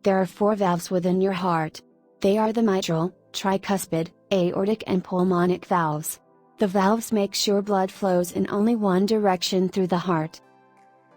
There are 4 valves within your heart. They are the mitral, tricuspid, aortic and pulmonic valves. The valves make sure blood flows in only one direction through the heart.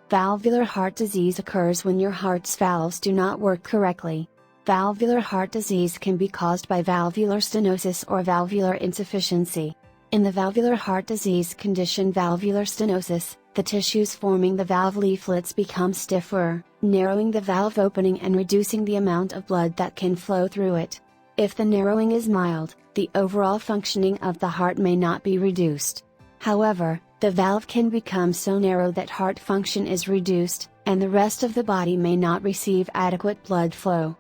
Valvular heart disease occurs when your heart's valves do not work correctly. Valvular heart disease can be caused by valvular stenosis or valvular insufficiency. In the valvular heart disease condition valvular stenosis, the tissues forming the valve leaflets become stiffer, narrowing the valve opening and reducing the amount of blood that can flow through it. If the narrowing is mild, the overall functioning of the heart may not be reduced. However, the valve can become so narrow that heart function is reduced, and the rest of the body may not receive adequate blood flow.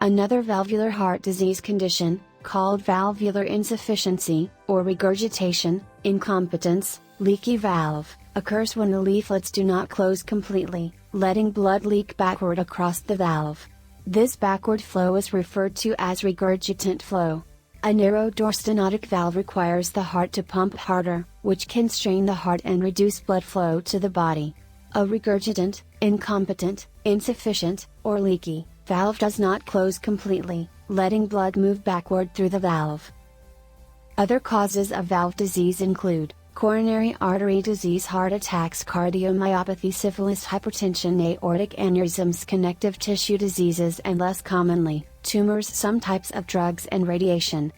Another valvular heart disease condition, called valvular insufficiency, or regurgitation, incompetence, leaky valve, occurs when the leaflets do not close completely, letting blood leak backward across the valve. This backward flow is referred to as regurgitant flow. A narrow door stenotic valve requires the heart to pump harder, which can strain the heart and reduce blood flow to the body. A regurgitant, incompetent, insufficient, or leaky valve does not close completely, letting blood move backward through the valve. Other causes of valve disease include coronary artery disease, heart attacks, cardiomyopathy, syphilis, hypertension, aortic aneurysms, connective tissue diseases, and less commonly, tumors, some types of drugs and radiation.